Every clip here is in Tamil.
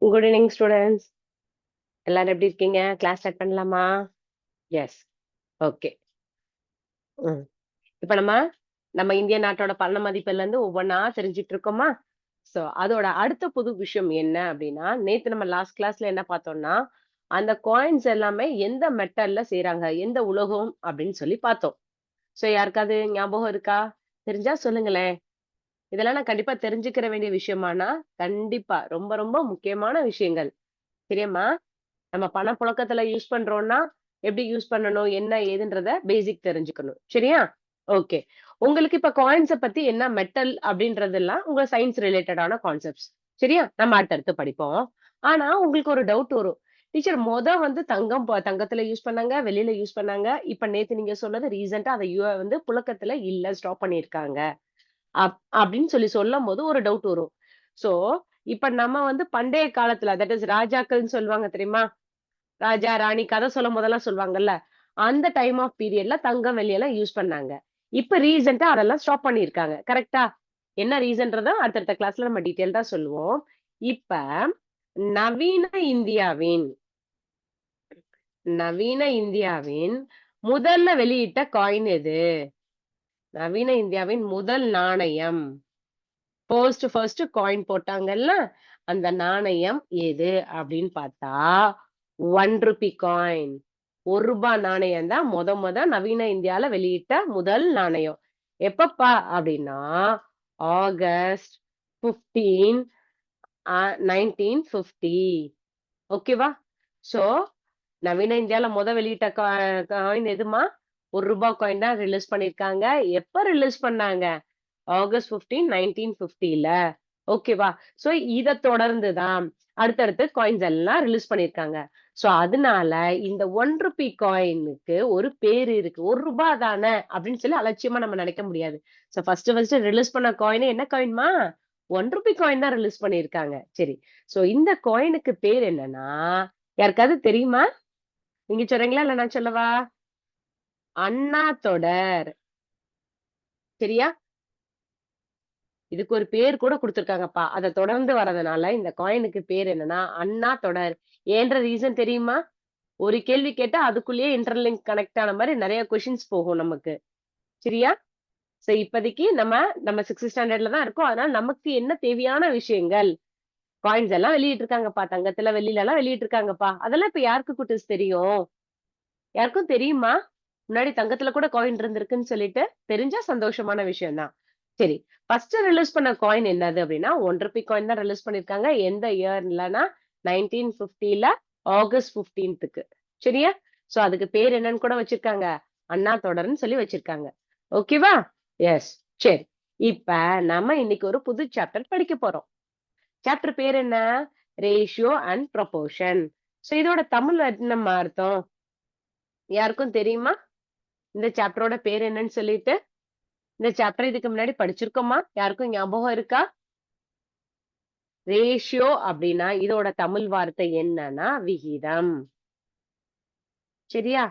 Good evening students. எல்லாரும் எப்படி இருக்கீங்க? கிளாஸ் ஸ்டார்ட் பண்ணலாமா? எஸ். ஓகே. ம். இப்ப நம்ம இந்திய நாட்டோட பண மதிப்புல இருந்து ஒவ்வொன்னா தெரிஞ்சுட்டு இருக்கோமா? சோ அதோட அடுத்த புது விஷயம் என்ன அப்படின்னா, நேத்து நம்ம லாஸ்ட் கிளாஸ்ல என்ன பார்த்தோம்னா, அந்த காயின்ஸ் எல்லாமே எந்த மெட்டல்ல செய்றாங்க? எந்த உலோகம் அப்படின்னு சொல்லி பார்த்தோம். சோ யாருக்காவது ஞாபகம் இருக்கா? தெரிஞ்சா சொல்லுங்களேன். இதெல்லாம் நான் கண்டிப்பா தெரிஞ்சுக்கிற வேண்டிய விஷயமானா, கண்டிப்பா ரொம்ப ரொம்ப முக்கியமான விஷயங்கள். சரியாம்மா? நம்ம பணப்புழக்கத்துல யூஸ் பண்றோம்னா, எப்படி யூஸ் பண்ணணும்? என்ன ஏதுன்றத பேசிக் தெரிஞ்சுக்கணும். சரியா? ஓகே. உங்களுக்கு இப்ப காயின்ஸ பத்தி என்ன மெட்டல் அப்படின்றதெல்லாம் உங்க சயின்ஸ் ரிலேட்டடான கான்செப்ட்ஸ். சரியா? நம்ம அடுத்தடுத்து படிப்போம். ஆனா உங்களுக்கு ஒரு டவுட் வரும். டீச்சர் வந்து தங்கம் தங்கத்துல யூஸ் பண்ணாங்க, வெள்ளியில யூஸ் பண்ணாங்க. இப்ப நேத்து நீங்க சொன்னது ரீசென்ட்டா அத வந்து புழக்கத்துல இல்ல, ஸ்டாப் பண்ணியிருக்காங்க. அப்படின்னு சொல்லும்போது ஒரு டவுட் வரும். சோ, இப்ப நம்ம பண்டைய காலத்துல தட் இஸ் ராஜாக்கள்ன்னு சொல்லுவாங்க தெரியுமா? ராஜா, ராணி கதை சொல்லும்போதெல்லாம் சொல்லுவாங்கல்ல. அந்த டைம் ஆஃப் பீரியட்ல தங்கம், வெள்ளி எல்லாம் யூஸ் பண்ணாங்க. இப்ப ரீசென்ட்டா அதெல்லாம் ஸ்டாப் பண்ணியிருக்காங்க. கரெக்ட்டா? என்ன ரீசன்றத அடுத்தடுத்த கிளாஸ்ல நம்ம டீட்டெயில்டா சொல்லுவோம். இப்ப நவீன இந்தியாவின் நவீன இந்தியாவின் முதல்ல வெளியிட்ட காயின் எது? நவீன இந்தியாவின் முதல் நாணயம். ஃபர்ஸ்ட் காயின் போட்டாங்கல்ல, அந்த நாணயம் எது அப்படின்னு பார்த்தா, ₹1 காயின். ரூ. 1 நாணயம் தான் மொத நவீன இந்தியால வெளியிட்ட முதல் நாணயம். எப்பப்பா அப்படின்னா, ஆகஸ்ட் 15 1950. ஓகேவா? சோ, நவீன இந்தியால வெளியிட்ட காயின் எதும்மா? ரூ. 1 காயின் தான் ரிலீஸ் பண்ணியிருக்காங்க. எப்ப ரிலீஸ் பண்ணாங்க? ஆகஸ்ட் 15, 1950ல. ஓகேவா? சோ இத தொடர்ந்து தான் அடுத்தடுத்து காயின்ஸ் எல்லாம் ரிலீஸ் பண்ணியிருக்காங்க. சோ அதனால இந்த ₹1 காயினுக்கு ஒரு பேரு இருக்கு. ரூ. 1 தான அப்படின்னு சொல்லி அலட்சியமா நம்ம நினைக்க முடியாது. சோ ஃபர்ஸ்ட் ரிலீஸ் பண்ண காயின் என்ன காயின்மா? ₹1 காயின் தான் ரிலீஸ் பண்ணியிருக்காங்க. சரி. சோ இந்த காயினுக்கு பேர் என்னன்னா, யாருக்காவது தெரியுமா? நீங்க சொல்றீங்களா? இல்ல நான் சொல்லவா? அண்ணா தொடர். சரியா? இதுக்கு ஒரு பேர் கூட குடுத்துருக்காங்கப்பா. அத தொடர்ந்து வரதுனால இந்த காயினுக்கு பேர் என்னன்னா, அண்ணா தொடர். ஏன்ற ரீசன் தெரியுமா? ஒரு கேள்வி கேட்டா அதுக்குள்ளேயே இன்டர்லிங்க் கனெக்ட் ஆன மாரி நெறைய கொஸ்டின்ஸ் போகும் நமக்கு. சரியா? சோ இப்போதைக்கு நம்ம 6த் ஸ்டாண்டர்ட்ல தான் இருக்கோம். அதனால நமக்கு என்ன தேவையான விஷயங்கள், காயின்ஸ் எல்லாம் வெளியிட்டுருக்காங்கப்பா. தங்கத்துல, வெள்ளிலலாம் வெளியிட்டுருக்காங்கப்பா. அதெல்லாம் இப்ப யாருக்கு குட்டீஸ் தெரியும்? யாருக்கும் தெரியுமா? முன்னாடி தங்கத்துல கூட காயின் இருந்திருக்குன்னு சொல்லிட்டு, தெரிஞ்சா சந்தோஷமான விஷயம் தான். சரி. ஃபர்ஸ்ட் ரிலீஸ் பண்ண காயின் என்னது அப்டின்னா, ₹1 காயின் தான் ரிலீஸ் பண்ணியிருக்காங்க. எந்த இயர்லனா 1950ல ஆகஸ்ட் 15க்கு. சரியா? சோ அதுக்கு பேர் என்னன்னு கூட வச்சிருக்காங்க. அண்ணா தொடர்ன்னு சொல்லி வச்சிருக்காங்க. ஓகேவா? எஸ். சரி. இப்ப நம்ம இன்னைக்கு ஒரு புது சாப்டர் படிக்க போறோம். சாப்டர் பேர் என்ன? Ratio and proportion. சோ இதோட தமிழ்ல என்னம்மா அர்த்தம்? யாருக்கும் தெரியுமா? இந்த சாப்டரோட பேர் என்னன்னு சொல்லிட்டு? இந்த சாப்டர் இதுக்கு முன்னாடி படிச்சிருக்கோமா? யாருக்கும் ஞாபகம் இருக்கா? ரேஷியோ அப்டின்னா, இதோட தமிழ் வார்த்தை என்னன்னா விகிதம். சரியா?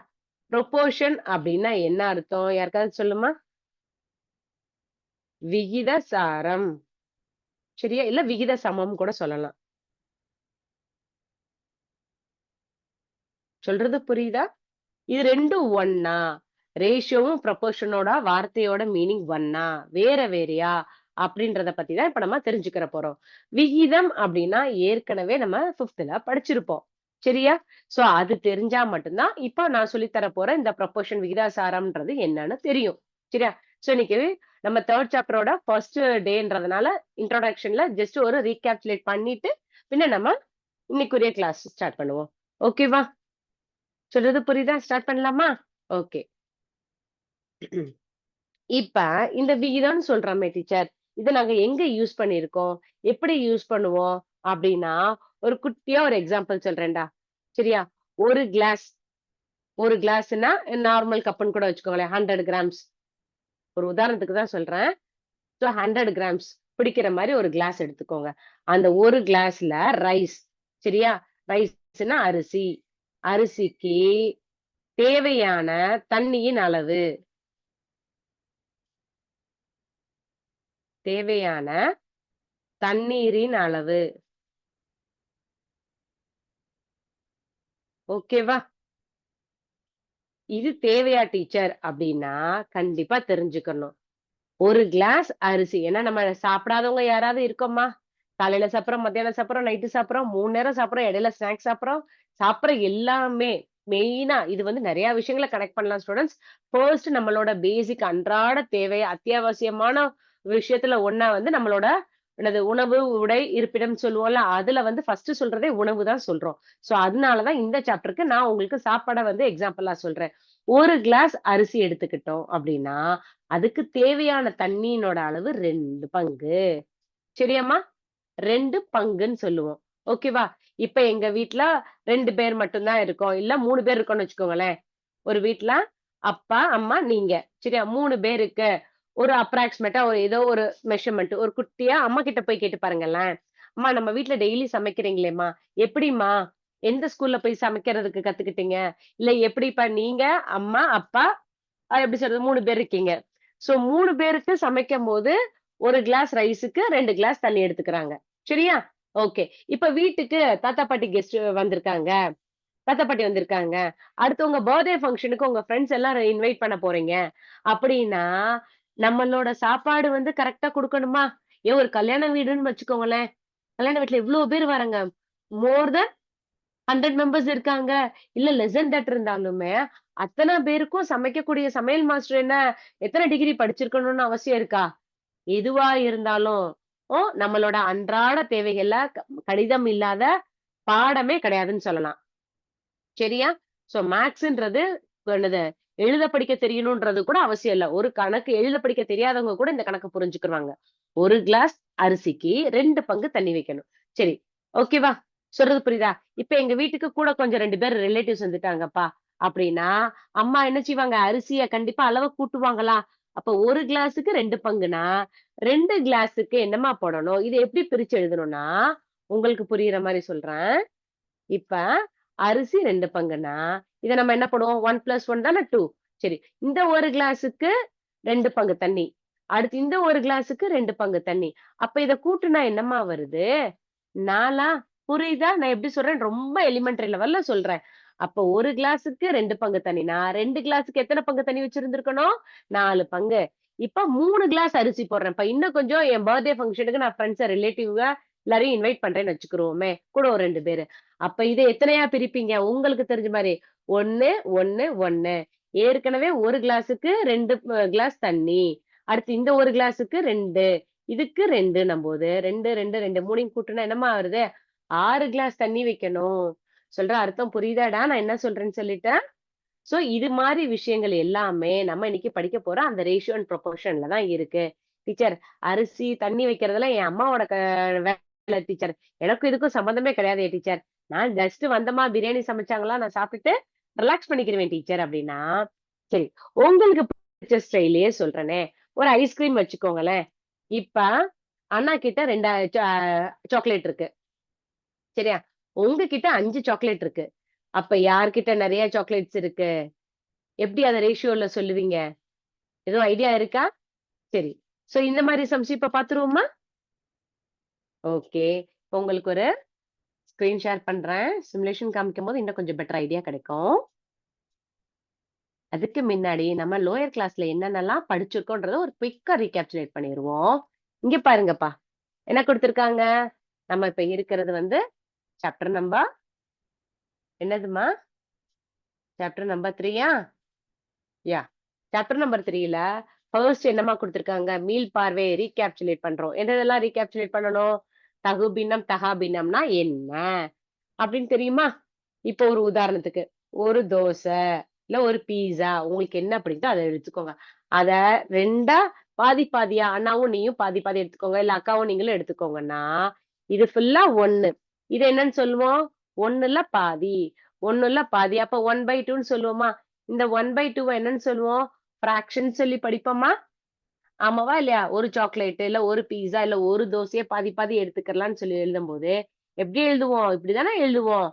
ப்ரொபோர்ஷன் அப்டின்னா என்ன அர்த்தம்? யாருக்காவது சொல்லுமா? விகிதசாரம். சரியா? இல்ல விகித சமம் கூட சொல்லலாம். சொல்றது புரியுதா? இது 2ம் ஒண்ணா? ரேஷியோவும், ப்ரொபோர்ஷனோட வார்த்தையோட மீனிங் ஒண்ணா? வேற வேறயா? அப்படின்றத பத்தி தான் இப்ப நம்ம தெரிஞ்சுக்கிற போறோம். விகிதம் அப்படின்னா ஏற்கனவே நம்ம 5த்ல படிச்சிருப்போம். சரியா? சோ அது தெரிஞ்சா மட்டும் தான், இப்ப நான் சொல்லி தர போற இந்த ப்ரொபோர்ஷன் விகிதாசாரம்ன்றது என்னன்னு தெரியும். சரியா? சோ இன்னைக்கு நம்ம 3 சாப்டரோட ஃபர்ஸ்ட் டேன்றதுனால இன்ட்ரோடக்ஷன்ல ஜஸ்ட் ஒரு ரீகேப்சுலேட் பண்ணிட்டு, பின்ன நம்ம இன்னைக்குரிய கிளாஸ் ஸ்டார்ட் பண்ணுவோம். ஓகேவா? சொல்றது புரியுதா? ஸ்டார்ட் பண்ணலாமா? ஓகே. இப்ப இந்த விகிதம்னு சொல்றோமே டீச்சர், இத நாங்க எங்க யூஸ் பண்ணியிருக்கோம்? எப்படி யூஸ் பண்ணுவோம்? அப்படின்னா, ஒரு குட்டியா ஒரு எக்ஸாம்பிள் சொல்றேன்டா. சரியா? ஒரு கிளாஸ் ஒரு கிளாஸ்ன்னா நார்மல் கப்புன்னு கூட வச்சுக்கோங்களேன். 100 கிராம்ஸ். ஒரு உதாரணத்துக்கு தான் சொல்றேன். 100 கிராம்ஸ் பிடிக்கிற மாரி ஒரு கிளாஸ் எடுத்துக்கோங்க. அந்த ஒரு கிளாஸ்ல ரைஸ். சரியா? ரைஸ்ன்னா அரிசி. அரிசிக்கு தேவையான தண்ணீயின் அளவு. தேவையான தண்ணீரின் அளவு. ஓகேவா? இது தேவையா டீச்சர் அப்படின்னா, கண்டிப்பா தெரிஞ்சுக்கணும். 1 கிளாஸ் அரிசி. ஏன்னா நம்ம சாப்பிடாதவங்க யாராவது இருக்கோமா? காலையில சாப்பிடுறோம், மத்தியானம் சாப்பிடுறோம், நைட்டு சாப்பிடுறோம், 3 நேரம் சாப்பிடுறோம், இடையில ஸ்நாக்ஸ் சாப்பிடுறோம். சாப்பிடுற எல்லாமே மெயினா இது வந்து நெறைய விஷயங்கள கனெக்ட் பண்ணலாம் ஸ்டூடண்ட்ஸ். ஃபர்ஸ்ட் நம்மளோட பேசிக் அன்றாட தேவை, அத்தியாவசியமான விஷயத்துல ஒண்ணா வந்து நம்மளோட என்னது உணவு, உடை, இருப்பிடம் சொல்லுவோம்ல. அதுல வந்து ஃபர்ஸ்ட் சொல்றதே உணவு தான் சொல்றோம். சோ அதனால தான் இந்த சாப்டருக்கு நான் உங்களுக்கு சாப்பாட வந்து எக்ஸாம்பிளா சொல்றேன். 1 கிளாஸ் அரிசி எடுத்துக்கிட்டோம் அப்டின்னா, அதுக்கு தேவையான தண்ணீனோட அளவு 2 பங்கு. சரியாம்மா? 2 பங்குன்னு சொல்லுவோம். ஓகேவா? இப்ப எங்க வீட்ல 2 பேர் மட்டும் தான் இருக்கோம். இல்ல 3 பேர் இருக்கோம்னு வச்சுக்கோங்களேன். ஒரு வீட்ல அப்பா, அம்மா, நீங்க. சரியா? 3 பேருக்கு ஒரு அப்ராக்ஸிமேட்டா ஒரு ஏதோ ஒரு மெஷர்மென்ட் ஒரு குட்டியா அம்மா கிட்ட போய் கேட்டு பாருங்களேன். அம்மா நம்ம வீட்ல டெய்லி சமைக்கிறீங்களேம்மா, எப்படிம்மா? எந்த ஸ்கூல்ல போய் சமைக்கிறதுக்கு கத்துக்கிட்டீங்க? இல்ல எப்படிப்பா நீங்க, அம்மா, அப்பா எப்படி சொல்றது 3 பேர் இருக்கீங்க. சோ 3 பேருக்கு சமைக்கும்போது 1 கிளாஸ் ரைஸுக்கு 2 கிளாஸ் தண்ணி எடுத்துக்கிறாங்க. சரியா? ஓகே. இப்ப வீட்டுக்கு தாத்தா, பாட்டி கெஸ்ட் வந்திருக்காங்க. தாத்தா, பாட்டி வந்திருக்காங்க. அடுத்து உங்க பர்த்டே ஃபங்ஷனுக்கு உங்க ஃபிரெண்ட்ஸ் எல்லாம் இன்வைட் பண்ண போறீங்க. அப்படின்னா, நம்மளோட சாப்பாடு வந்து கரெக்ட்டா குடுக்கணுமா? ஏன் ஒரு கல்யாண வீடுன்னு வச்சுக்கோங்களேன். கல்யாண வீட்ல இவ்ளோ பேர் வராங்க. மோர் தென் 100 மெம்பர்ஸ் இருக்காங்க. இல்ல லெஸ் தென் தட் இருந்தாலுமே, அத்தன பேருக்கும் சமைக்கக்கூடிய சமையல் மாஸ்டர் என்ன எத்தன டிகிரி படிச்சிருக்கணும்னு அவசியம் இருக்கா? எதுவா இருந்தாலும், நம்மளோட அன்றாட தேவைகள்ல கணிதம் இல்லாத பாடமே கிடையாதுன்னு சொல்லலாம். சரியா? சோ மேத்ஸ்ன்றது என்னது எழுத படிக்க தெரியணும்ன்றது கூட அவசியம் இல்ல. ஒரு கணக்கு எழுத படிக்க தெரியாதவங்க கூட இந்த கணக்க புரிஞ்சுக்குருவாங்க. 1 கிளாஸ் அரிசிக்கு 2 பங்கு தண்ணி வைக்கணும். சரி. ஓகேவா? சொல்றது புரியுதா? இப்ப எங்க வீட்டுக்கு கூட கொஞ்சம் 2 பேர் ரிலேட்டிவ்ஸ் வந்துட்டாங்கப்பா. அப்படின்னா, அம்மா என்ன செய்வாங்க? அரிசிய கண்டிப்பா அளவ கூட்டுவாங்களா? அப்ப 1 கிளாஸுக்கு 2 பங்குனா, 2 கிளாஸுக்கு என்னம்மா போடணும்? இத எப்படி பிரிச்சு எழுதணும்னா, உங்களுக்கு புரியிற மாரி சொல்றேன். இப்ப அரிசி 2 பங்குன்னா, இத நம்ம என்ன பண்ணுவோம்? 1 + 1 தானே 2. சரி. இந்த 1 கிளாஸுக்கு 2 பங்கு தண்ணி. அடுத்து இந்த 1 கிளாஸுக்கு 2 பங்கு தண்ணி. அப்ப இத கூட்டுனா என்னம்மா வருது? 4ஆ? புரியுதா? நான் எப்படி சொல்றேன்? ரொம்ப எலிமெண்டரி லெவல்ல சொல்றேன். அப்ப 1 கிளாஸுக்கு 2 பங்கு தண்ணினா, 2 கிளாஸுக்கு எத்தன பங்கு தண்ணி வச்சிருந்திருக்கணும்? 4 பங்கு. இப்ப 3 கிளாஸ் அரிசி போடுறேன். இப்ப இன்னும் கொஞ்சம் என் பர்த்டே ஃபங்ஷனுக்கு நான் ஃபிரெண்ட்ஸ, ரிலேட்டிவ் எல்லாரையும் இன்வைட் பண்றேன்னு வச்சுக்குருவோமே! கூட ஒரு 2 பேரு. அப்ப இத எத்தனையா பிரிப்பீங்க? உங்களுக்கு தெரிஞ்ச மாரி. 1, 1, 1. ஏற்கனவே 1 கிளாஸுக்கு 2 கிளாஸ் தண்ணி. அடுத்து இந்த 1 கிளாஸுக்கு 2. இதுக்கு 2ன்னும்போது 2, 2, 2 3யும் கூட்டுனா என்னம்மா வருது? 6 கிளாஸ் தண்ணி வைக்கணும். சொல்ற அர்த்தம் புரியுதாடா? நான் என்ன சொல்றேன்னு சொல்லிட்டேன். சோ இது மாரி விஷயங்கள் எல்லாமே நம்ம இன்னைக்கு படிக்க போற அந்த ரேஷியோ அண்ட் ப்ரொபோர்ஷன்ல தான் இருக்கு. டீச்சர் அரிசி, தண்ணி வைக்கிறதெல்லாம் என் அம்மாவோட வேலை டீச்சர். எனக்கும் இதுக்கும் சம்மந்தமே கிடையாதே டீச்சர். நான் ஜஸ்ட் வந்தம்மா பிரியாணி சமைச்சாங்களா, நான் சாப்பிட்டுட்டு ரிலாக்ஸ் பண்ணிக்கிருவேன் டீச்சர் அப்டின்னா, சரி உங்களுக்கு பிடிச்ச ஸ்டைல்லயே சொல்றேனே. ஒரு ஐஸ்கிரீம் வச்சுக்கோங்களேன். இப்ப அண்ணா கிட்ட 2 சாக்லேட் இருக்கு. சரியா? உங்ககிட்ட 5 சாக்லேட் இருக்கு. அப்ப யார்கிட்ட நெறைய சாக்லேட்ஸ் இருக்கு? எப்படி அத ரேஷியோல சொல்லுவீங்க? எதுவும் ஐடியா இருக்கா? சரி. சோ இந்த மாரி சம்ஸ் இப்ப பாத்துருவோமா? ஓகே. உங்களுக்கு ஒரு ஸ்கிரீன் ஷேர் பண்றேன். சிமுலேஷன் காமிக்கும்போது இன்னும் கொஞ்சம் பெட்டர் ஐடியா கிடைக்கும். அதுக்கு முன்னாடி நம்ம லோயர் கிளாஸ்ல என்னென்னலாம் படிச்சிருக்கோன்றத ஒரு குயிக்கா ரீகேப்சுலேட் பண்ணிருவோம். இங்க பாருங்கப்பா. என்ன குடுத்துருக்காங்க? நம்ம இப்ப இருக்கிறது வந்து சாப்டர் நம்பர் என்னதும்மா? சாப்டர் நம்பர் 3யா? யாஹ்! சாப்டர் நம்பர் 3ல ஃபர்ஸ்ட் என்னம்மா குடுத்துருக்காங்க? மீள் பார்வை ரீகேப்சுலேட் பண்றோம். எதெல்லாம் ரீகேப்சுலேட் பண்ணணும்? தகுபின்னம், தகாபின்னம்னா என்ன? அப்படின்னு தெரியுமா? இப்போ ஒரு உதாரணத்துக்கு, ஒரு தோசை, இல்ல ஒரு பீஸா உங்களுக்கு என்ன பிடிக்குதோ அத எடுத்துக்கோங்க. அத 2ஆ பாதி பாதியா அண்ணாவும் நீயும் பாதி பாதி எடுத்துக்கோங்க. இல்ல அக்காவும் நீங்களும் எடுத்துக்கோங்கன்னா, இது ஃபுல்லா 1. இது என்னன்னு சொல்லுவோம்? 1ல பாதி. 1ல பாதி. அப்ப 1/2ன்னு சொல்லுவோமா? இந்த 1/2வ என்னன்னு சொல்லுவோம்? ஃபிராக்ஷன் சொல்லி படிப்போமா? ஆமாவா? இல்லையா? ஒரு சாக்லேட், இல்ல ஒரு பீஸா, இல்ல ஒரு தோசைய பாதி பாதி எடுத்துக்கலாம்ன்னு சொல்லி எழுதும்போது, எப்படி எழுதுவோம்? இப்படிதானே எழுதுவோம்.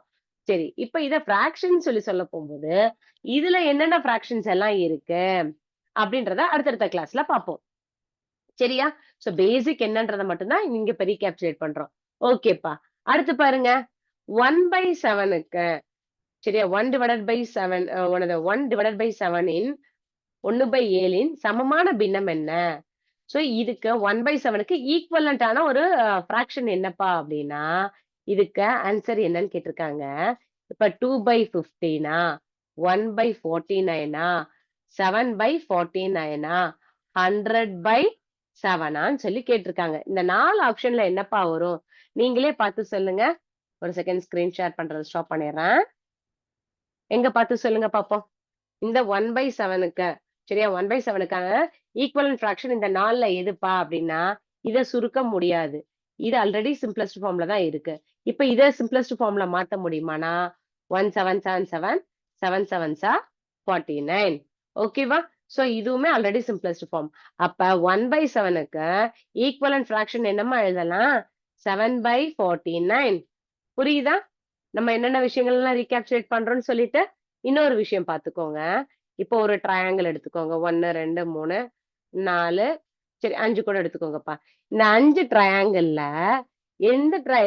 சரி. இப்ப இத ஃபிராக்ஷன் சொல்லி சொல்ல போம்போது, இதுல என்னென்ன ஃபிராக்ஷன்ஸ் எல்லாம் இருக்கு? அப்படின்றத அடுத்தடுத்த கிளாஸ்ல பார்ப்போம். சரியா? சோ பேசிக் என்னன்றத மட்டும் தான் இங்க இப்ப ரீகேப்சுலேட் பண்றோம். ஓகேப்பா. அடுத்து பாருங்க. 1/7க்கு சரியா? 1 டிவைடட் பை 7 1 டிவைடட் பை 7 இன் 1/7 இன் சமமான பின்னம் என்ன? சோ இதுக்கு 1/7க்கு ஈக்வலன்ட் ஆன ஒரு ஃபிராக்ஷன் என்னப்பா அப்படின்னா, இதுக்கு ஆன்சர் என்னன்னு கேட்டிருக்காங்க. இப்ப 2/15 1/49 7/49 100/7 சொல்லி கேட்டிருக்காங்க. இந்த 4 ஆப்ஷன்ல என்னப்பா வரும்? நீங்களே பார்த்து சொல்லுங்க. ஒரு செகண்ட் ஸ்கிரீன் ஷேர் பண்றத ஸ்டாப் பண்ணிடுறேன். எங்க பார்த்து சொல்லுங்க பாப்போம். இந்த 1/7க்கு சரியா? 1/7க்கான ஈக்வலன்ட் ஃபிராக்ஷன் இந்த 4ல எதுப்பா அப்படின்னா, இத சுருக்க முடியாது. இது ஆல்ரெடி சிம்ப்ளஸ்ட் ஃபார்ம்ல தான் இருக்கு. இப்ப இத சிம்ப்ளஸ்ட் ஃபார்ம்ல மாத்த முடியுமானா, 1777 7 7s are 49. ஓகேவா? சோ இதுவுமே ஆல்ரெடி சிம்ப்ளஸ்ட் ஃபார்ம். அப்ப 1/7க்கு ஈக்வலன்ட் ஃபிராக்ஷன் என்னம்மா எழுதலாம்? 7/49. புரியுதா? நம்ம என்னென்ன விஷயங்கள்லாம் ரீகேப்சுலேட் பண்றோம்னு சொல்லிட்டு, இன்னொரு விஷயம் பார்த்துக்கோங்க. இப்போ ஒரு ட்ரையாங்கிள் எடுத்துக்கோங்க. 1, 2, 3, 4 சரி 5 கூட எடுத்துக்கோங்கப்பா. இந்த 5 ட்ரையாங்கிள்ல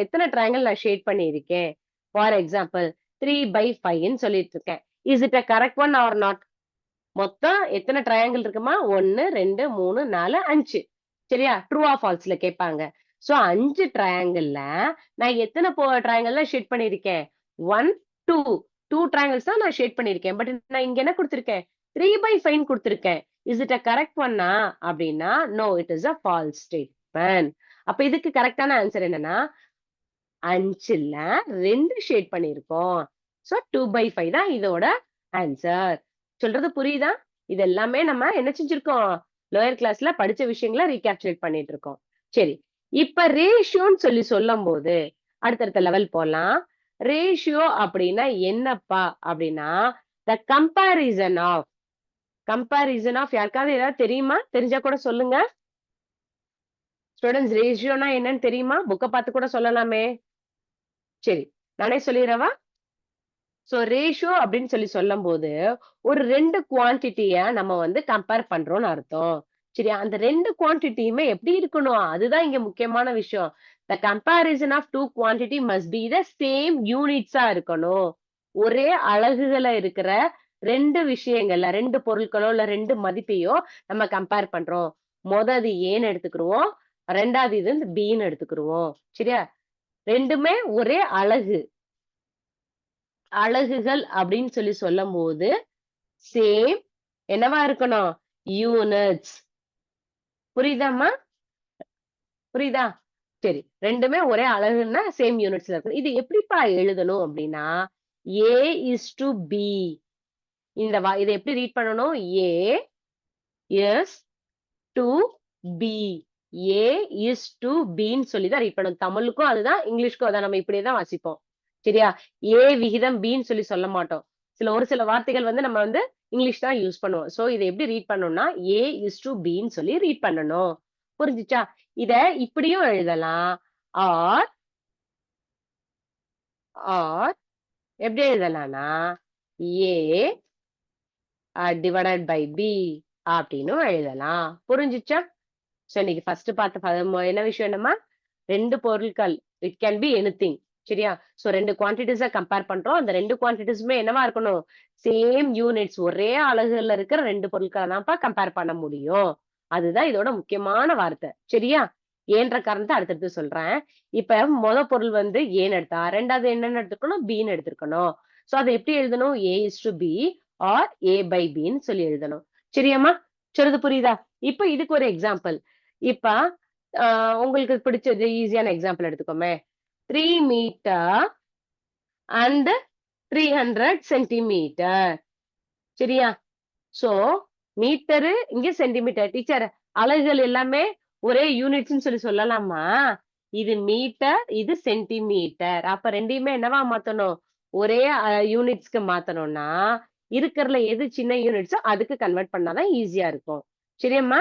எத்தன ட்ரையாங்கிள் நான் ஷேட் பண்ணியிருக்கேன்? ஃபார் எக்ஸாம்பிள் 3/5ன்னு சொல்லிட்டு இருக்கேன். Is it a correct one or not? மொத்தம் எத்தன ட்ரையாங்கிள் இருக்குமா? 1, 2, 3, 4, 5. சரியா? ட்ரூ ஆர் ஃபால்ஸ்ல கேட்பாங்க. சோ 5 ட்ரையாங்கிள்ல நான் எத்தன ட்ரையாங்கிள்ல ஷேட் பண்ணியிருக்கேன்? 1, 2. 2 ட்ரையாங்கிள்ஸ் தான் நான் ஷேட் பண்ணியிருக்கேன். பட் நான் இங்க என்ன குடுத்திருக்கேன்? 3/5ன்னு குடுத்திருக்கேன். இஸ் இட் அ கரெக்ட் ஒன்னா? அப்படின்னா, no it is a false statement. அப்ப இதுக்கு கரெக்ட்டான ஆன்சர் என்னன்னா, 5ல 2 ஷேட் பண்ணியிருக்கோம். சோ 2/5 தான் இதோட ஆன்சர். சொல்றது புரியுதா? இது எல்லாமே நம்ம என்ன செஞ்சிருக்கோம்? லோயர் கிளாஸ்ல படிச்ச விஷயங்கள ரீகேப்சுலேட் பண்ணிட்டு இருக்கோம். சரி. இப்ப ரேஷியோன்னு சொல்லும்போது, அடுத்தடுத்த லெவல் போலாம். ரேஷியோ அப்படின்னா என்னப்பா? அப்படின்னா, த கம்பேரிசன் ஆஃப் யாருக்காவது ஏதாவது தெரியுமா? தெரிஞ்சா கூட சொல்லுங்க. ஸ்டூடண்ட்ஸ் ரேஷியோன்னா என்னன்னு தெரியுமா? புக்க பார்த்து கூட சொல்லலாமே! சரி. நானே சொல்லிறவா? சோ ரேஷியோ அப்படின்னு சொல்லும்போது, ஒரு 2 குவான்டிட்டிய நம்ம வந்து கம்பேர் பண்றோம்னு அர்த்தம். சரியா? அந்த 2 குவான்டிட்டியுமே எப்படி இருக்கணும்? அதுதான் இங்க முக்கியமான விஷயம். The comparison of 2 quantity must be the same யூனிட்ஸா இருக்கணும். ஒரே அலகுகள இருக்கிற 2 விஷயங்கள்ல 2 பொருட்களோ, இல்ல 2 மதிப்பையோ நம்ம கம்பேர் பண்றோம். அது ஏன்னு எடுத்துக்குருவோம். 2வது இது வந்து பின்னு எடுத்துக்குருவோம். சரியா? 2மே ஒரே அலகு. அலகுகள் அப்படின்னு சொல்லும்போது, சேம் என்னவா இருக்கணும்? யூனிட்ஸ். புரியுதாம்மா? புரியுதா? சரி. 2மே ஒரே அலகுன்னா சேம் யூனிட்ஸ்ல இருக்கணும். இது எப்படிப்பா எழுதணும் அப்படின்னா, ஏ இஸ் டு பி. இத எப்படி ரீட் பண்ணணும்? A is to B. A is to பின்னு சொல்லி தான் ரீட் பண்ணணும். தமிழுக்கும் அதுதான், இங்கிலீஷ்க்கும் அதான். நம்ம இப்படியே தான் வாசிப்போம். சரியா? ஏ விகிதம் பின்னு சொல்ல மாட்டோம். ஒரு சில வார்த்தைகள் வந்து நம்ம வந்து இங்கிலீஷ் தான் யூஸ் பண்ணுவோம். சோ இத எப்படி ரீட் பண்ணணும்னா, ஏ இஸ் டு பின்னு சொல்லி ரீட் பண்ணணும். புரிஞ்சுச்சா? இத இப்படியும் எழுதலாம். ஆர் ஆர் எப்படி எழுதலாம்னா, ஏ டிவைடட் பை பி அப்படின்னும் எழுதலாம். புரிஞ்சுச்சா? சோ இன்னைக்கு ஃபர்ஸ்ட் பார்த்த என்ன விஷயம் என்னம்மா? 2 பொருட்கள். It can be anything. சரியா? சோ 2 குவான்டிட்டீஸ கம்பேர் பண்றோம். அந்த 2 குவான்டிட்டீஸுமே என்னவா இருக்கணும்? Same units. ஒரே அலகுல இருக்கிற 2 பொருட்கள தான்ப்பா கம்பேர் பண்ண முடியும். அதுதான் இதோட முக்கியமான வார்த்தை. சரியா? ஏன்ற காரணத்த அடுத்தடுத்து சொல்றேன். இப்ப பொருள் வந்து ஏன்னு எடுத்தா, 2வது என்னன்னு எடுத்துக்கணும்? பின்னு எடுத்திருக்கணும். சோ அத எப்படி எழுதணும்? A is to B or A by பின்னு சொல்லி எழுதணும். சரியாம்மா? சொல்றது புரியுதா? இப்ப இதுக்கு ஒரு எக்ஸாம்பிள். இப்ப அ உங்களுக்கு பிடிச்சது ஈஸியான எக்ஸாம்பிள் எடுத்துக்கோமே. 3 மீட்டர் அண்ட் 300 சென்டிமீட்டர். சரியா? சோ, மீட்டரு, இங்க சென்டிமீட்டர். டீச்சர் அலகுகள் எல்லாமே ஒரே யூனிட்ஸ்ன்னு சொல்லலாமா? இது மீட்டர், இது சென்டிமீட்டர். அப்ப 2யுமே என்னவா மாத்தணும்? ஒரே யூனிட்ஸ்க்கு மாத்தணும்னா, இருக்கறதுல எது சின்ன யூனிட்ஸோ அதுக்கு கன்வெர்ட் பண்ணா தான் ஈஸியா இருக்கும். சரியாம்மா?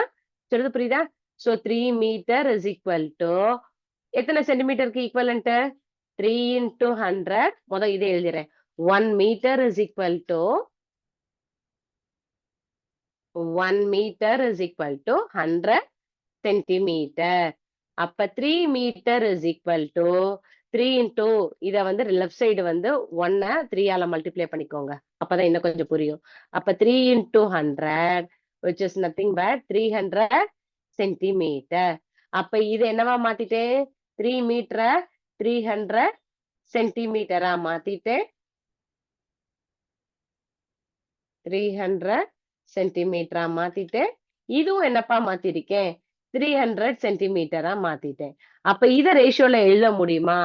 சொல்றது புரியுதா? So 3 metre is equal to எத்தன சென்டிமீட்டருக்கு ஈக்வலன்ட்? 3 இன்டூ 100 இத எழுதிறேன். 1 metre is equal to 1 metre is equal to 100 centimetre. அப்ப 3 metre is equal to 3 into இத வந்து லெஃப்ட் சைடு வந்து 1 3ஆல மல்டிப்ளை பண்ணிக்கோங்க. அப்பதான் இன்னும் கொஞ்சம் புரியும். அப்ப 3 into 100 which is nothing but 300 centimetre. அப்ப இது என்னவா மாத்திட்டேன்? 3 மீட்டர 300 சென்டிமீட்டரா மாத்திட்டேன். 300 சென்டிமீட்டரா மாத்திட்டேன். இதுவும் என்னப்பா மாத்திருக்கேன்? 300 சென்டிமீட்டரா மாத்திட்டேன். அப்ப இத ரேஷியோல எழுத முடியுமா?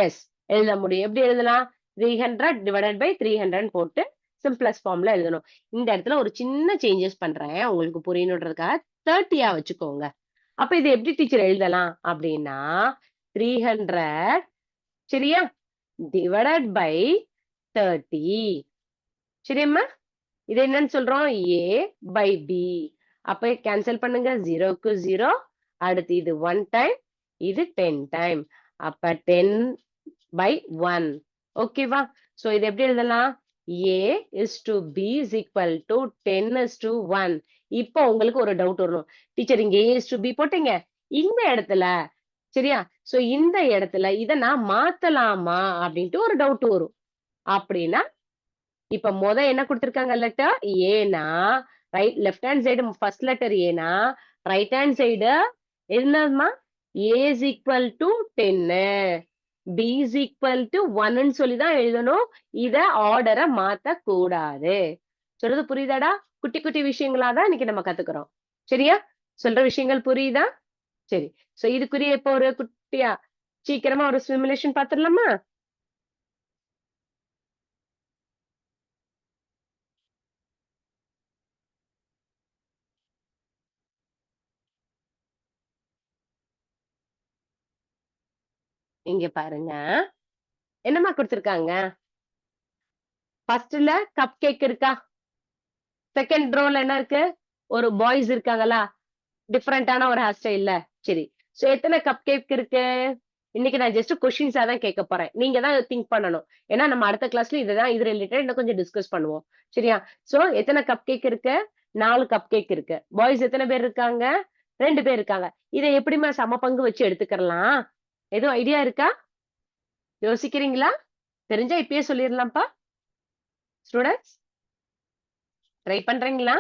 எஸ். எழுத முடியும். எப்படி எழுதலாம்? 300 டிவைடட் பை 300 போட்டு சிம்ப்ளக்ஸ் ஃபார்ம்ல எழுதணும். இந்த இடத்துல ஒரு சின்ன சேஞ்சஸ் பண்றேன். உங்களுக்கு புரியணுன்றதுக்காக 30யா வச்சுக்கோங்க. அப்ப இது எப்படி டீச்சர் எழுதலாம்? அப்படின்னா 300 சரியா? டிவைடட் பை 30 சரியாம்மா? இது என்னன்னு சொல்றோம்? A by B. அப்ப கேன்சல் பண்ணுங்க. 0க்கு 0. அடுத்து இது 1 டைம். இது 10 டைம். அப்ப 10 பை 1. ஓகேவா? சோ இது எப்படி எழுதலாம்? A is to B is equal to 10 is to 1. இப்போ உங்களுக்கு ஒரு டவுட் வரும். டீச்சர் இங்க A is to B போட்டீங்க. இந்த இடத்துல சரியா? சோ இந்த இடத்துல இத நான் மாத்தலாமா? அப்படின்ட்டு ஒரு டவுட் வரும். அப்படின்னா இப்ப என்ன குடுத்திருக்காங்க லெட்டர்? ஏன்னா, left hand side first letter ஏன்னா, ரைட் ஹேண்ட் சைடு என்னம்மா? A is equal to 10 B is equal to 1ன்னு சொல்லி தான் எழுதணும். இத ஆர்டர மாத்தக் கூடாது. சொல்றது புரியுதாடா? குட்டி, குட்டி விஷயங்களா தான் இன்னைக்கு நம்ம கத்துக்கிறோம். சரியா? சொல்ற விஷயங்கள் புரியுதா? சரி. சோ இதுக்குரிய இப்ப ஒரு குட்டியா சீக்கிரமா ஒரு சிமுலேஷன் பாத்துரலாமா? இங்க பாருங்க. என்னம்மா குடுத்திருக்காங்க? ஃபர்ஸ்ட்ல கப் கேக் இருக்கா? செகண்ட் ரோல என்ன இருக்கு? ஒரு பாய்ஸ் இருக்காங்களா? டிஃபரண்டான ஒரு ஹேர் ஸ்டைல்ல. சரி. சோ எத்தன கப் கேக் இருக்கு? இன்னைக்கு நான் ஜஸ்ட் கொஸ்டின்ஸா தான் கேட்க போறேன். நீங்க தான் திங்க் பண்ணணும். ஏன்னா நம்ம அடுத்த கிளாஸ்ல இது ரிலேட்டட் இன்னும் கொஞ்சம் டிஸ்கஸ் பண்ணுவோம். சரியா? சோ எத்தன கப் கேக் இருக்கு? 4 கப் கேக் இருக்கு. பாய்ஸ் எத்தன பேர் இருக்காங்க? 2 பேர் இருக்காங்க. இத எப்படிம்மா சம பங்கு வச்சு எடுத்துக்கிறலாம்? எதுவும் ஐடியா இருக்கா? யோசிக்கிறீங்களா? தெரிஞ்சா இப்பயே சொல்லிரலாம்ப்பா. ஸ்டூடண்ட்ஸ் ட்ரை பண்றீங்களா?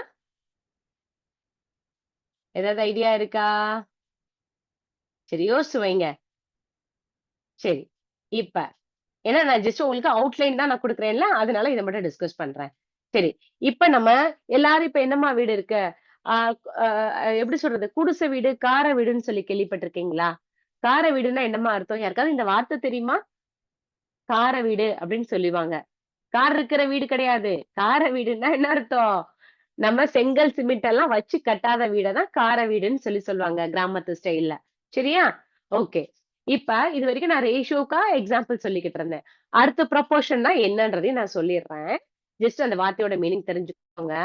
ஏதாவது ஐடியா இருக்கா? சரி யோசிச்சு வைங்க. சரி. இப்ப ஏன்னா நான் ஜஸ்ட் உங்களுக்கு அவுட்லைன் தான் நான் குடுக்குறேன்ல. அதனால இத மட்டும் டிஸ்கஸ் பண்றேன். சரி. இப்ப நம்ம எல்லாரும் இப்ப என்னம்மா வீடு இருக்கு? ஆ அ எப்படி சொல்றது? குடிசை வீடு, கார வீடுன்னு சொல்லி கேள்விப்பட்டிருக்கீங்களா? கார வீடுன்னா என்னம்மா அர்த்தம்? யாருக்காவது இந்த வார்த்தை தெரியுமா? கார வீடு அப்படின்னு சொல்லுவாங்க. கார் இருக்கிற வீடு கிடையாது. கார வீடுன்னா என்ன அர்த்தம்? நம்ம செங்கல், சிமெண்ட் எல்லாம் வச்சு கட்டாத வீட தான் கார வீடுன்னு சொல்லுவாங்க கிராமத்து ஸ்டைல்ல. சரியா? ஓகே. இப்ப இதுவரைக்கும் நான் ரேஷியோக்கா எக்ஸாம்பிள் சொல்லிக்கிட்டு இருந்தேன். அடுத்து ப்ரொபோர்ஷன்னா என்னன்றதையும் நான் சொல்லிர்றேன். ஜஸ்ட் அந்த வார்த்தையோட மீனிங் தெரிஞ்சுக்கோங்க.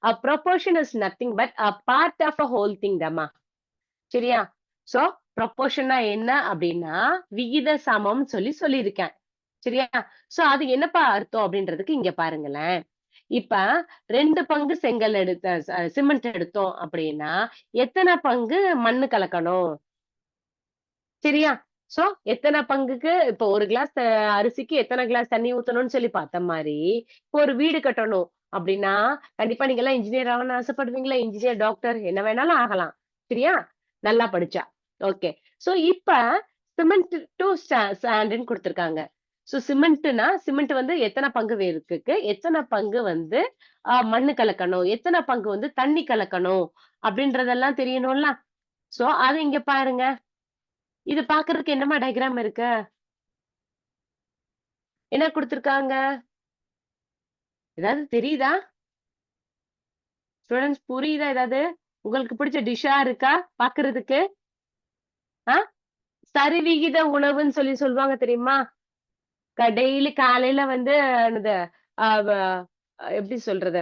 A proportion is nothing but a part of a whole thing தாம்மா. சரியா? சோ ப்ரொபோர்ஷன்னா என்ன அப்படின்னா, விகித சமம் சொல்லியிருக்கேன். சரியா? சோ அது என்னப்பா அர்த்தம் அப்படின்றதுக்கு இங்க பாருங்களேன். இப்ப 2 பங்கு செங்கல் சிமெண்ட் எடுத்தோம் அப்படின்னா, எத்தன பங்கு மண்ணு கலக்கணும்? சரியா? சோ எத்தன பங்குக்கு இப்ப 1 கிளாஸ் அரிசிக்கு எத்தன கிளாஸ் தண்ணீ ஊத்தணும்னு சொல்லி பார்த்த மாரி, இப்போ ஒரு வீடு கட்டணும் அப்படின்னா, கண்டிப்பா நீங்கலாம் இன்ஜினியர் ஆகணும்னு ஆசைப்படுவீங்களா? இன்ஜினியர், டாக்டர் என்ன வேணாலும் ஆகலாம். சரியா? நல்லா படிச்சா. ஓகே. சோ இப்ப சிமெண்ட் டூ சாண்டுன்னு குடுத்துருக்காங்க. சோ சிமெண்ட் வந்து எத்தன பங்கு வேருக்கு, எத்தன பங்கு வந்து மண்ணு கலக்கணும், எத்தன பங்கு வந்து தண்ணி கலக்கணும் அப்படின்றதெல்லாம் தெரியணும்ல. சோ அத இங்க பாருங்க. இது பாக்குறதுக்கு என்னம்மா டயகிராம் இருக்கு? என்ன குடுத்துருக்காங்க? ஏதாவது தெரியுதா? ஸ்டூடண்ட்ஸ் புரியுதா ஏதாவது? உங்களுக்கு பிடிச்ச டிஷ்ஷா இருக்கா பாக்குறதுக்கு? ஆ? சரிவிகித உணவுன்னு சொல்லுவாங்க தெரியுமா? டெய்லி காலையில வந்து என்னது அ வ எப்படி சொல்றது?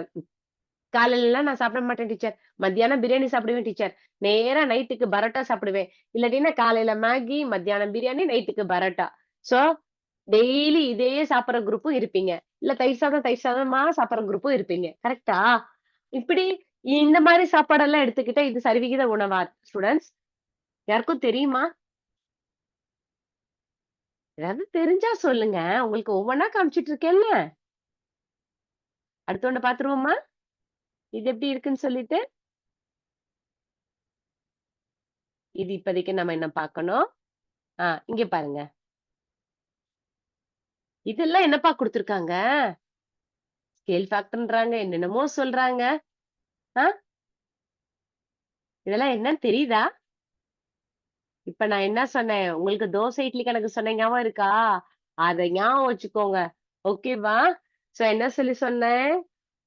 காலையிலலாம் நான் சாப்பிட மாட்டேன் டீச்சர். மத்தியானம் பிரியாணி சாப்பிடுவேன் டீச்சர். நேரா நைட்டுக்கு பரோட்டா சாப்பிடுவேன். இல்லாட்டின்னா காலையில மேகி, மத்தியானம் பிரியாணி, நைட்டுக்கு பரோட்டா. சோ, டெய்லி இதே சாப்பிடுற குரூப்பும் இருப்பீங்க. இல்ல தயிர் சாதமா சாப்பிடுற குரூப்பும் இருப்பீங்க. கரெக்ட்டா? இப்படி இந்த மாரி சாப்பாடெல்லாம் எடுத்துக்கிட்டா இது சரிவிகித உணவா ஸ்டூடண்ட்ஸ்? யாருக்கும் தெரியுமா? ஏதாவது தெரிஞ்சா சொல்லுங்க. உங்களுக்கு ஒவ்வொன்னா காமிச்சிட்டு இருக்கேன்ல. அடுத்த ஒண்ண பாத்துருவோமா? இது எப்படி இருக்குன்னு சொல்லிட்டு? இது இப்போதைக்கு நம்ம என்ன பார்க்கணும்? இங்க பாருங்க. இதெல்லாம் என்னப்பா குடுத்துருக்காங்க? ஸ்கேல் ஃபேக்டர்ன்றாங்க, என்னென்னமோ சொல்றாங்க. ஆ இதெல்லாம் என்னன்னு தெரியுதா? இப்ப நான் என்ன சொன்னேன்? உங்களுக்கு தோசை, இட்லி கணக்கு சொன்னேன் ஞாபகம் இருக்கா? அத ஞாபகம் வச்சுக்கோங்க. ஓகேவா? என்ன சொல்லி சொன்னேன்?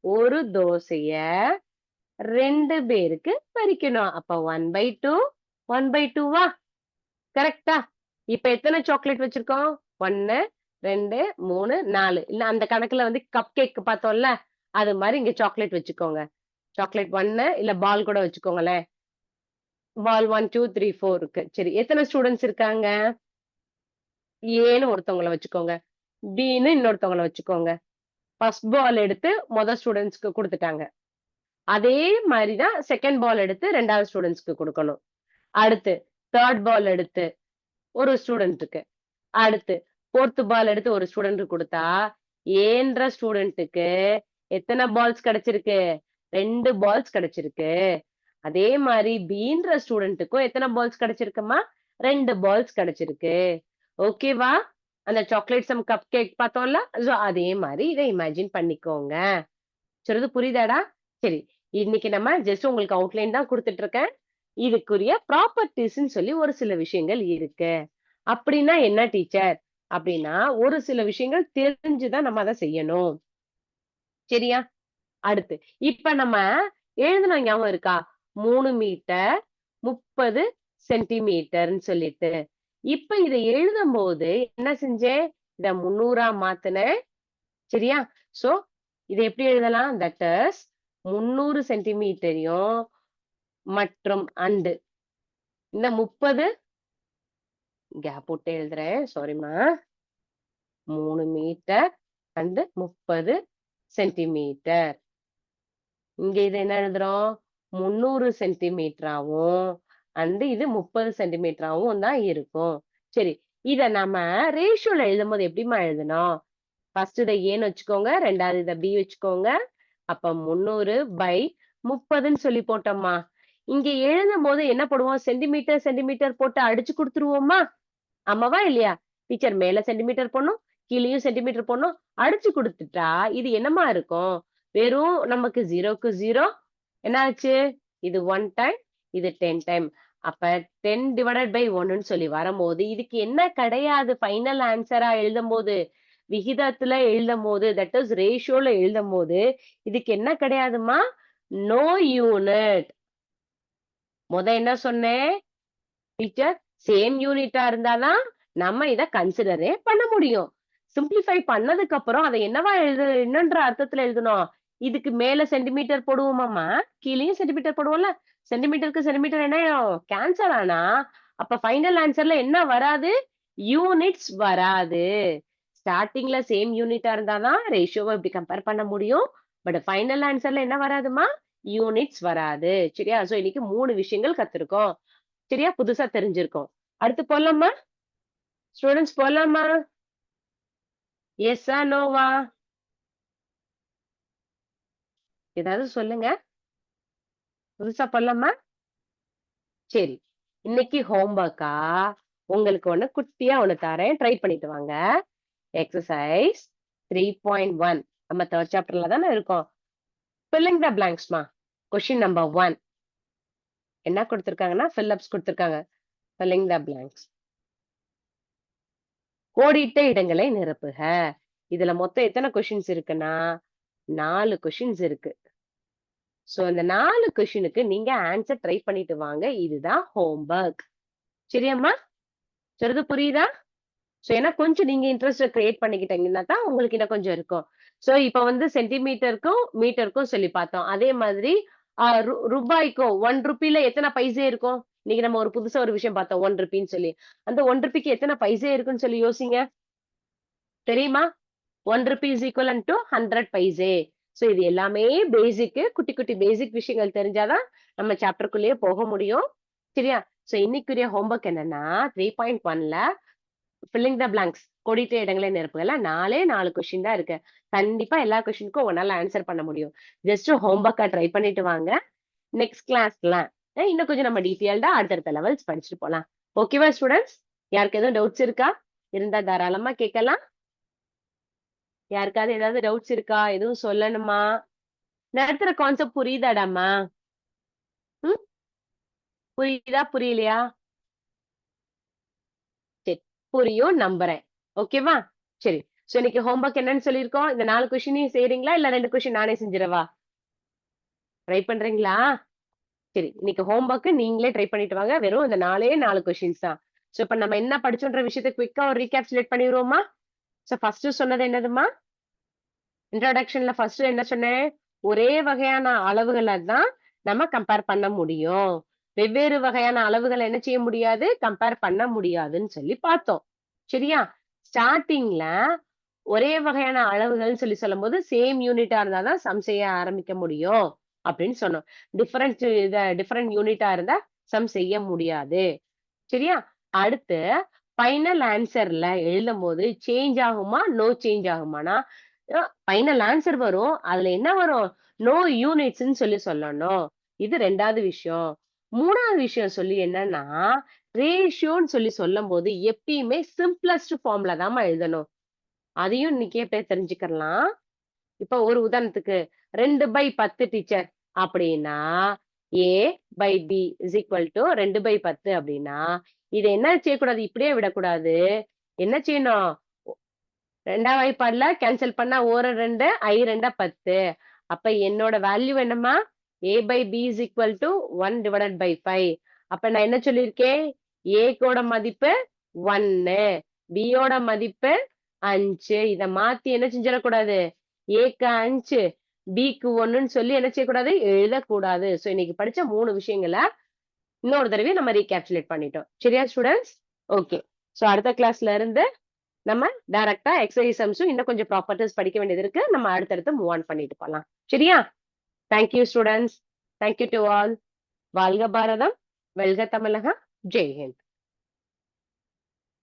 ஒரு தோசைய 2 பேருக்கு பறிக்கணும். அப்ப 1/2 1/2வா? கரெக்ட்டா? இப்ப எத்தன சாக்லேட் வச்சிருக்கோம்? 1, 2, 3, 4. இல்ல அந்த கணக்குல வந்து கப் கேக் பார்த்தோம்ல, அது மாரி இங்க சாக்லேட் வச்சுக்கோங்க. சாக்லேட் 1 இல்ல பால் கூட வச்சுக்கோங்களேன். பால் 1, 2, 3, 4 இருக்கு. சரி. எத்தன ஸ்டூடண்ட்ஸ் இருக்காங்க? ஏன்னு ஒருத்தவங்கள வச்சுக்கோங்க. பின்னு இன்னொருத்தவங்கள வச்சுக்கோங்க. ஃபர்ஸ்ட் பால் எடுத்து ஸ்டூடண்ட்ஸ்க்கு குடுத்துட்டாங்க. அதே மாரி தான் 2ண்ட் பால் எடுத்து 2வது ஸ்டூடண்ட்ஸ்க்கு குடுக்கணும். அடுத்து 3 பால் எடுத்து ஒரு ஸ்டூடண்ட்க்கு. அடுத்து 4த் பால் எடுத்து ஒரு ஸ்டூடண்ட்க்கு குடுத்தா, ஏன்ற ஸ்டூடண்ட்க்கு எத்தன பால்ஸ் கிடைச்சிருக்கு? 2 பால்ஸ் கிடைச்சிருக்கு. அதே மாரி பின்ற ஸ்டூடண்ட்க்கும் எத்தன பால்ஸ் கிடைச்சிருக்குமா? 2 பால்ஸ் கிடைச்சிருக்கு. ஓகேவா? அந்த சாக்லேட் சம் கப் கேக் பார்த்தோம்ல? அதே மாரி இத இமேஜின் பண்ணிக்கோங்க. சொல்றது புரியுதாடா? சரி. இன்னைக்கு நம்ம ஜஸ்ட் உங்களுக்கு அவுட்லைன் தான் குடுத்துட்டு இருக்கேன். இதுக்குரிய ப்ராப்பர்ட்டீஸ்ன்னு சொல்லி ஒரு சில விஷயங்கள் இருக்கு. அப்படின்னா என்ன டீச்சர்? அப்படின்னா, ஒரு சில விஷயங்கள் தெரிஞ்சு தான் நம்ம அத செய்யணும். சரியா? அடுத்து, இப்ப நம்ம எழுதுனோம் ஞாபகம் இருக்கா? 3 மீட்டர் 30 சென்டிமீட்டர்ன்னு சொல்லிட்டு. இப்ப இத எழுதும்போது என்ன செஞ்சேன்? இத 300ஆ மாத்துனேன். சரியா? சோ, இத எப்படி எழுதலாம்? தட் இஸ் 300 சென்டிமீட்டரையும் மற்றும் இந்த 30 கேப் விட்டு எழுதுறேன். சாரிம்மா. 3 மீட்டர் 30 சென்டிமீட்டர். இங்க இது என்ன எழுதுறோம்? 300 சென்டிமீட்டராவும் இது 30 சென்டிமீட்டராவும் தான் இருக்கும். சரி. இத நம்ம ரேஷியோல எழுதும்போது எப்படிம்மா எழுதணும்? ஃபர்ஸ்ட் இத ஏன்னு வச்சுக்கோங்க. 2வது இத பி வச்சுக்கோங்க. அப்ப 300/30ன்னு சொல்லி போட்டோம்மா. இங்க எழுதும்போது என்ன பண்ணுவோம்? சென்டிமீட்டர், சென்டிமீட்டர் போட்டு அடிச்சு குடுத்துருவோமா? ஆமாவா? இல்லையா? டீச்சர் மேல சென்டிமீட்டர் போடணும், கீழயும் சென்டிமீட்டர் போடணும். அடிச்சு குடுத்துட்டா, இது என்னம்மா இருக்கும்? வெறும் நமக்கு 0க்கு 0 என்ன ஆச்சு? இது 1 டைம், இது 10 டைம். அப்ப 10/1ன்னு சொல்லி வரம்போது, இதுக்கு என்ன கிடையாது ஃபைனல் ஆன்ஸரா எழுதும்போது? விகிதத்துல எழுதும்போது, தட் இஸ் ரேஷியோல எழுதும்போது, இதுக்கு என்ன கிடையாதும்மா? No unit. என்ன சொன்னேன்? டீச்சர், சேம் யூனிட்டா இருந்தா தான் நம்ம இத கன்சிடரே பண்ண முடியும். சிம்ப்ளிஃபை பண்ணதுக்கு அப்புறம் அத என்னன்ற அர்த்தத்துல எழுதணும்? இதுக்கு மேல சென்டிமீட்டர் போடுவோமாம்மா? கீழயும் சென்டிமீட்டர் போடுவோம்ல? சென்டிமீட்டருக்கு சென்டிமீட்டர் என்ன ஆயிடும்? கேன்சல் ஆனா, அப்ப ஃபைனல் ஆன்ஸர்ல என்ன வராது? யூனிட்ஸ் வராது. ஸ்டார்ட்டிங்ல சேம் யூனிட்டா இருந்தா தான் ரேஷியோவ இப்படி கம்பேர் பண்ண முடியும். பட் ஃபைனல் ஆன்ஸர்ல என்ன வராதும்மா? யூனிட்ஸ் வராது. சரியா? இன்னைக்கு 3 விஷயங்கள் கத்துருக்கோம். சரியா? புதுசா தெரிஞ்சிருக்கும். அடுத்து போலாமா? ஸ்டூடண்ட்ஸ் போலாமா? எஸ்ஸா? நோவா? ஏதாவது சொல்லுங்க. புதுசா போலாமா? சரி. இன்னைக்கு ஹோம் ஒர்க்கா உங்களுக்கு குட்டியா தரேன். ட்ரை பண்ணிட்டு வாங்க. எக்ஸர்சைஸ் 3.1 நம்ம 3 சாப்டர்ல தானே இருக்கோம். ஃபில்லிங் த பிளாங்க்ஸ்மா. கொஸ்டின் நம்பர் 1 என்ன குடுத்திருக்காங்கன்னா, ஃபில் அப்ஸ் குடுத்திருக்காங்க. Filling the blanks. கோடிட்ட இடங்களை நிரப்புக. இதுல மொத்தம் எத்தன கொஸ்டின்ஸ் இருக்குன்னா, 4 கொஸ்டின்ஸ் இருக்கு. அந்த 4 கொஸ்டினுக்கு நீங்க ஆன்ஸர் ட்ரை பண்ணிட்டு வாங்க. இதுதான் ஹோம் ஒர்க். சரியாம்மா? சொல்றது புரியுதா? ஏன்னா கொஞ்சம் நீங்க இன்ட்ரெஸ்ட்ட கிரியேட் பண்ணிக்கிட்டீங்கன்னா தான் உங்களுக்கு இன்னும் கொஞ்சம் இருக்கும். இப்ப சென்டிமீட்டருக்கும், மீட்டருக்கும் சொல்லி பார்த்தோம். அதே மாதிரி ரூபாய்க்கும் ₹1 எத்தன பைசே இருக்கும்? இன்னைக்கு நம்ம புதுசா ஒரு விஷயம் பார்த்தோம். ₹1ன்னு சொல்லி. அந்த ₹1க்கு எத்தன பைசே இருக்குன்னு சொல்லி யோசிங்க. தெரியுமா? ₹1 இஸ் ஈக்வலன்ட் டூ 100 பைசே. இது எல்லாமே பேசிக்கு. குட்டி, குட்டி பேசிக் விஷயங்கள் தெரிஞ்சா தான் நம்ம சாப்டர்க்குள்ளேயே போக முடியும். சரியா? இன்னைக்குரிய ஹோம் ஒர்க் என்னன்னா 3.1ல ஃபில்லிங் த பிளாங்க்ஸ் கோடிட்ட இடங்களை நிரப்புகள்ல 4 கொஸ்டின் தான் இருக்கு. கண்டிப்பா எல்லா கொஸ்டினுக்கும் உன்னால ஆன்சர் பண்ண முடியும். ஜஸ்ட் ஹோம் ஒர்க்கா ட்ரை பண்ணிட்டு வாங்க. நெக்ஸ்ட் கிளாஸ்ல இன்னும் கொஞ்சம் நம்ம டீட்டெயில்டா அடுத்தடுத்த லெவல்ஸ் படிச்சுட்டு போலாம். ஓகேவா ஸ்டூடெண்ட்ஸ்? யாருக்கு எதுவும் டவுட்ஸ் இருக்கா? இருந்தா தாராளமா கேட்கலாம். யாருக்காவது ஏதாவது டவுட்ஸ் இருக்கா? எதுவும் சொல்லணுமா? நடத்துற கான்செப்ட் புரியுதாடாமா? ம்? புரியுதா? புரியலையா? சரி. புரியும் நம்புறேன். ஓகேவா? சரி. சோ இன்னைக்கு ஹோம் ஒர்க் என்னன்னு சொல்லியிருக்கோம்? இந்த 4 கொஸ்டினையும் செய்றீங்களா? இல்ல 2 கொஸ்டின் நானே செஞ்சிடவா? ட்ரை பண்றீங்களா? சரி. இன்னைக்கு ஹோம் ஒர்க் நீங்களே ட்ரை பண்ணிட்டு வாங்க. வெறும் இந்த 4 கொஸ்டின்ஸ் தான். சோ இப்ப நம்ம என்ன படிச்சோன்ற விஷயத்த குயிக்கா ஒரு ரீகேப்சுலேட் பண்ணிருவோமா? சோ ஃபர்ஸ்ட் சொன்னது என்னதும்மா? இன்ட்ரோடக்ஷன்ல ஃபர்ஸ்ட் என்ன சொன்னேன்? ஒரே வகையான அளவுகள தான் நம்ம கம்பேர் பண்ண முடியும். வெவ்வேறு வகையான அளவுகள என்ன செய்ய முடியாது? கம்பேர் பண்ண முடியாதுன்னு சொல்லி பார்த்தோம். சரியா? ஸ்டார்ட்டிங்ல ஒரே வகையான அளவுகள்னு சொல்லி சொல்லும்போது, சேம் யூனிட்டா இருந்தா தான் சம் செய்ய ஆரம்பிக்க முடியும் அப்படின்னு சொன்னோம். டிஃபரண்ட் யூனிட்டா இருந்தா சம் செய்ய முடியாது. சரியா? அடுத்து ஃபைனல் ஆன்சர்ல எழுதும்போது சேஞ்ச் ஆகுமா? நோ சேஞ்ச் ஆகுமானா, ஃபைனல் ஆன்சர் வரும். அதுல என்ன வரும்? நோ யூனிட்ஸ்ன்னு சொல்லி சொல்லணும். இது 2வது விஷயம். 3வது விஷயம் சொல்லி என்னன்னா, ரேஷியோன்னு சொல்லி சொல்லும்போது எப்பயுமே சிம்ப்ளஸ்ட் ஃபார்ம்ல தாம்மா எழுதணும். அதையும் இன்னைக்கே போய் தெரிஞ்சுக்கலாம். இப்ப ஒரு உதாரணத்துக்கு 2/10 டீச்சர் அப்படின்னா, A by B is equal to 2/10 அப்படின்னா, இத என்ன செய்யக்கூடாது? இப்படியே விடக்கூடாது. என்ன செய்யணும்? 2ஆம் வாய்ப்பாடுல கேன்சல் பண்ணா ஓர 2 ஐ 2 10. அப்ப என்னோட வேல்யூ என்னம்மா? A by B is equal to 1 divided by 5. அப்ப நான் என்ன சொல்லியிருக்கேன்? A க்கோட மதிப்பு 1, B யோட மதிப்பு 5. இத மாத்தி என்ன செஞ்சிடக்கூடாது? Aக்கு 5, Bக்கு 1ன்னு சொல்லி என்ன செய்யக்கூடாது? எழுதக்கூடாது. சோ இன்னைக்கு படிச்ச 3 விஷயங்கள இன்னொரு தடவை நம்ம ரீகேப்சுலேட் பண்ணிட்டோம். சரியா ஸ்டூடண்ட்ஸ்? ஓகே. சோ அடுத்த கிளாஸ்ல இருந்து நம்ம டைரக்ட்டா எக்ஸர்சைஸ் சம்ஸும் இன்னும் கொஞ்சம் ப்ராப்பர்ட்டீஸ் படிக்க வேண்டியது இருக்கு. நம்ம அடுத்தடுத்து மூவ் ஆன் பண்ணிட்டு போலாம். சரியா? Thank you students. Thank you to all. வாழ்க பாரதம், வெல்க தமிழகம், ஜெய் ஹிந்த்.